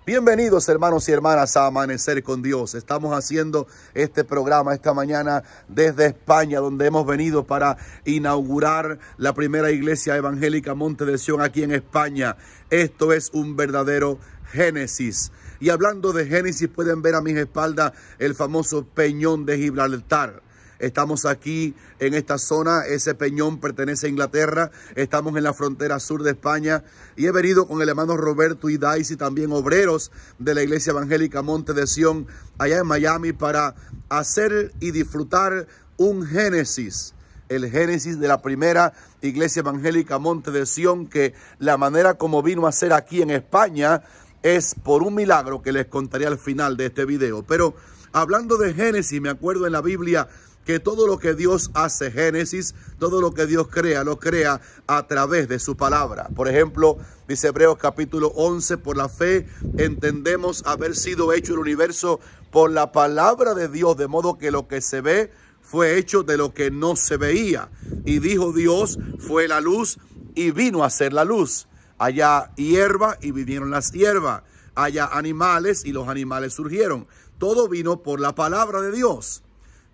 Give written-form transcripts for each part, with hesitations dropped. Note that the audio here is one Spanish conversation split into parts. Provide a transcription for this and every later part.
Bienvenidos hermanos y hermanas a Amanecer con Dios. Estamos haciendo este programa esta mañana desde España, donde hemos venido para inaugurar la primera iglesia evangélica Monte de Sión aquí en España. Esto es un verdadero Génesis. Y hablando de Génesis, pueden ver a mis espaldas el famoso Peñón de Gibraltar. Estamos aquí en esta zona, ese peñón pertenece a Inglaterra, estamos en la frontera sur de España y he venido con el hermano Roberto y Daisy, también obreros de la iglesia evangélica Monte de Sión, allá en Miami, para hacer y disfrutar un Génesis. El Génesis de la primera iglesia evangélica Monte de Sión, que la manera como vino a ser aquí en España es por un milagro que les contaré al final de este video. Pero hablando de Génesis, me acuerdo en la Biblia que todo lo que Dios hace, Génesis, todo lo que Dios crea, lo crea a través de su palabra. Por ejemplo, dice Hebreos capítulo 11, por la fe entendemos haber sido hecho el universo por la palabra de Dios, de modo que lo que se ve fue hecho de lo que no se veía. Y dijo Dios, fue la luz y vino a ser la luz. Haya hierba y vinieron las hierbas. Haya animales y los animales surgieron. Todo vino por la palabra de Dios.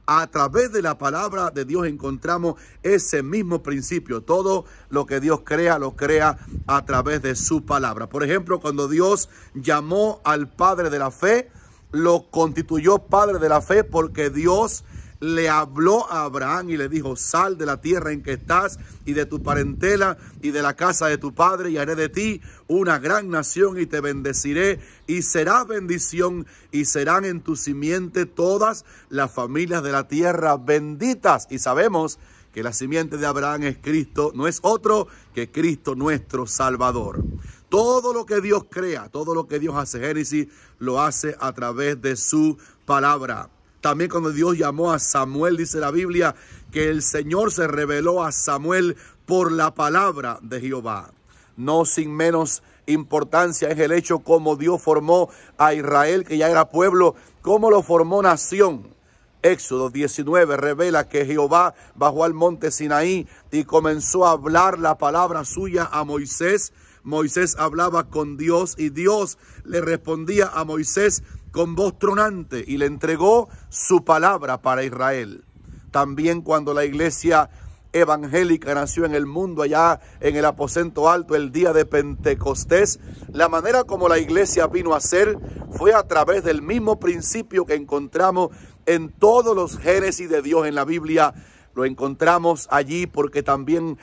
A través de la palabra de Dios encontramos ese mismo principio. Todo lo que Dios crea, lo crea a través de su palabra. Por ejemplo, cuando Dios llamó al padre de la fe, lo constituyó padre de la fe porque Dios le habló a Abraham y le dijo, sal de la tierra en que estás y de tu parentela y de la casa de tu padre y haré de ti una gran nación y te bendeciré y será bendición y serán en tu simiente todas las familias de la tierra benditas. Y sabemos que la simiente de Abraham es Cristo, no es otro que Cristo nuestro Salvador. Todo lo que Dios crea, todo lo que Dios hace, Génesis, lo hace a través de su palabra. También cuando Dios llamó a Samuel, dice la Biblia, que el Señor se reveló a Samuel por la palabra de Jehová. No sin menos importancia es el hecho como Dios formó a Israel, que ya era pueblo, cómo lo formó nación. Éxodo 19 revela que Jehová bajó al monte Sinaí y comenzó a hablar la palabra suya a Moisés. Moisés hablaba con Dios y Dios le respondía a Moisés con voz tronante y le entregó su palabra para Israel. También cuando la iglesia evangélica nació en el mundo, allá en el aposento alto, el día de Pentecostés, la manera como la iglesia vino a ser fue a través del mismo principio que encontramos en todos los Génesis de Dios en la Biblia. Lo encontramos allí porque también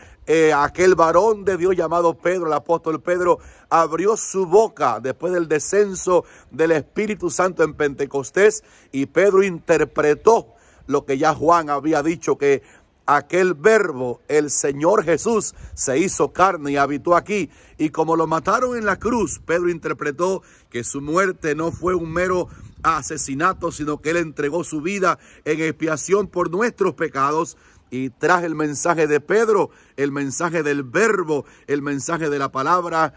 aquel varón de Dios llamado Pedro, el apóstol Pedro, abrió su boca después del descenso del Espíritu Santo en Pentecostés y Pedro interpretó lo que ya Juan había dicho, que aquel verbo, el Señor Jesús, se hizo carne y habitó aquí. Y como lo mataron en la cruz, Pedro interpretó que su muerte no fue un mero asesinato, sino que él entregó su vida en expiación por nuestros pecados. Y tras el mensaje de Pedro, el mensaje del verbo, el mensaje de la palabra,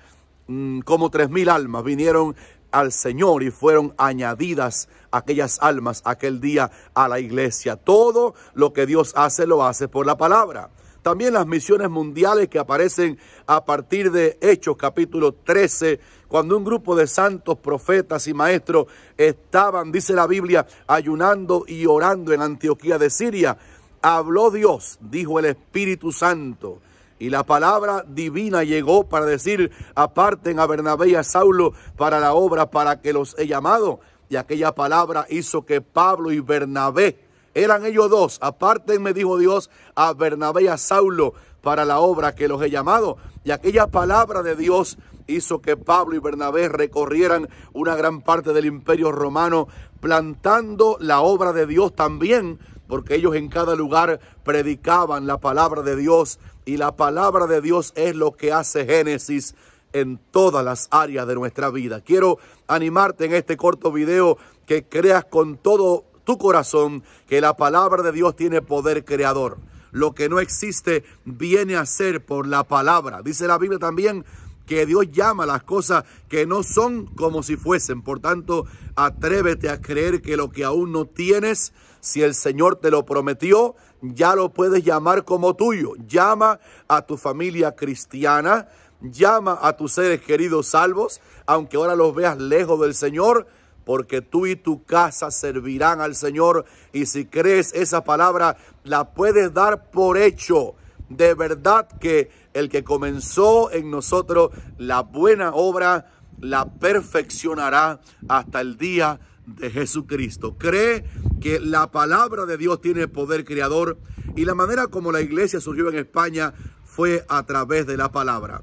como 3,000 almas vinieron al Señor y fueron añadidas aquellas almas aquel día a la iglesia. Todo lo que Dios hace, lo hace por la palabra. También las misiones mundiales que aparecen a partir de Hechos capítulo 13, cuando un grupo de santos, profetas y maestros estaban, dice la Biblia, ayunando y orando en Antioquía de Siria. Habló Dios, dijo el Espíritu Santo, y la palabra divina llegó para decir, aparten a Bernabé y a Saulo para la obra para que los he llamado. Y aquella palabra hizo que Pablo y Bernabé, eran ellos dos, apártenme, dijo Dios, a Bernabé y a Saulo para la obra que los he llamado. Y aquella palabra de Dios hizo que Pablo y Bernabé recorrieran una gran parte del imperio romano, plantando la obra de Dios también, porque ellos en cada lugar predicaban la palabra de Dios, y la palabra de Dios es lo que hace Génesis en todas las áreas de nuestra vida. Quiero animarte en este corto video que creas con todo tu corazón que la palabra de Dios tiene poder creador. Lo que no existe viene a ser por la palabra. Dice la Biblia también que Dios llama las cosas que no son como si fuesen. Por tanto, atrévete a creer que lo que aún no tienes, si el Señor te lo prometió, ya lo puedes llamar como tuyo. Llama a tu familia cristiana, llama a tus seres queridos salvos, aunque ahora los veas lejos del Señor, porque tú y tu casa servirán al Señor. Y si crees esa palabra, la puedes dar por hecho. De verdad que el que comenzó en nosotros la buena obra, la perfeccionará hasta el día de Jesucristo. Cree que la palabra de Dios tiene poder creador, y la manera como la iglesia surgió en España fue a través de la palabra.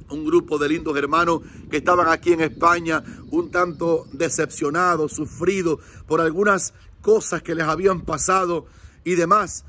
Un grupo de lindos hermanos que estaban aquí en España, un tanto decepcionados, sufridos por algunas cosas que les habían pasado y demás,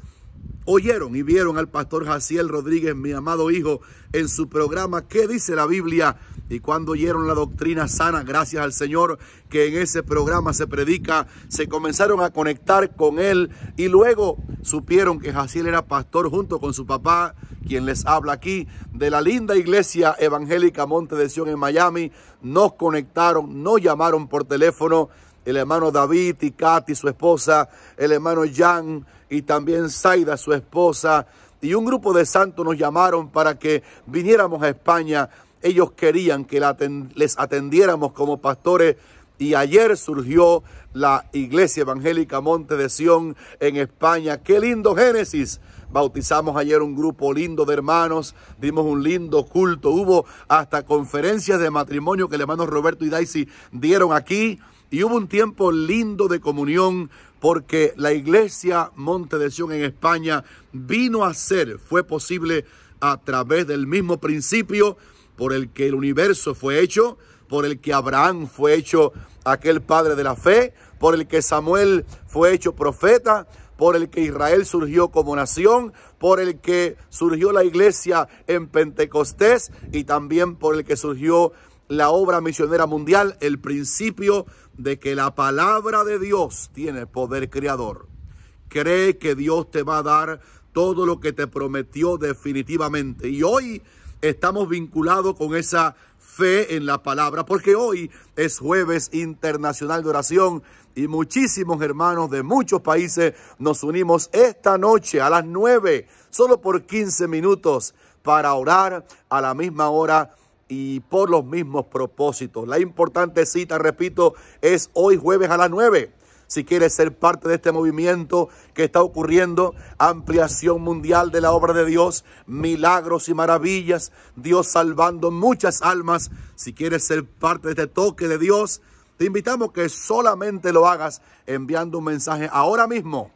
oyeron y vieron al pastor Jaciel Rodríguez, mi amado hijo, en su programa ¿Qué dice la Biblia? Y cuando oyeron la doctrina sana, gracias al Señor que en ese programa se predica, se comenzaron a conectar con él, y luego supieron que Jaciel era pastor junto con su papá, quien les habla aquí, de la linda iglesia evangélica Monte de Sion en Miami. Nos conectaron, nos llamaron por teléfono, el hermano David y Katy, su esposa, el hermano Jan y también Zaida, su esposa, y un grupo de santos nos llamaron para que viniéramos a España. Ellos querían que les atendiéramos como pastores, y ayer surgió la iglesia evangélica Monte de Sion en España. ¡Qué lindo Génesis! Bautizamos ayer un grupo lindo de hermanos, dimos un lindo culto, hubo hasta conferencias de matrimonio que el hermano Roberto y Daisy dieron aquí, y hubo un tiempo lindo de comunión, porque la iglesia Monte de Sion en España vino a ser, fue posible a través del mismo principio por el que el universo fue hecho, por el que Abraham fue hecho aquel padre de la fe, por el que Samuel fue hecho profeta, por el que Israel surgió como nación, por el que surgió la iglesia en Pentecostés, y también por el que surgió la obra misionera mundial, el principio de que la palabra de Dios tiene poder creador. Cree que Dios te va a dar todo lo que te prometió definitivamente, y hoy estamos vinculados con esa fe en la palabra, porque hoy es Jueves Internacional de Oración, y muchísimos hermanos de muchos países nos unimos esta noche a las 9, solo por 15 minutos, para orar a la misma hora y por los mismos propósitos. La importante cita, repito, es hoy jueves a las 9. Si quieres ser parte de este movimiento que está ocurriendo, ampliación mundial de la obra de Dios, milagros y maravillas, Dios salvando muchas almas. Si quieres ser parte de este toque de Dios, te invitamos que solamente lo hagas enviando un mensaje ahora mismo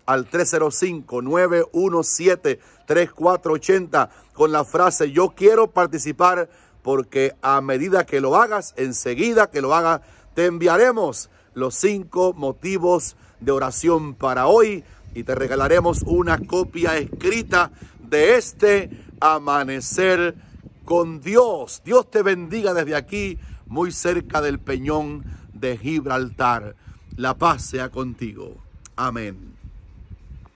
al 305-917-3480 con la frase "Yo quiero participar", porque a medida que lo hagas, enseguida que lo hagas, te enviaremos los 5 motivos de oración para hoy, y te regalaremos una copia escrita de este Amanecer con Dios. Dios te bendiga desde aquí, muy cerca del Peñón de Gibraltar. La paz sea contigo. Amén.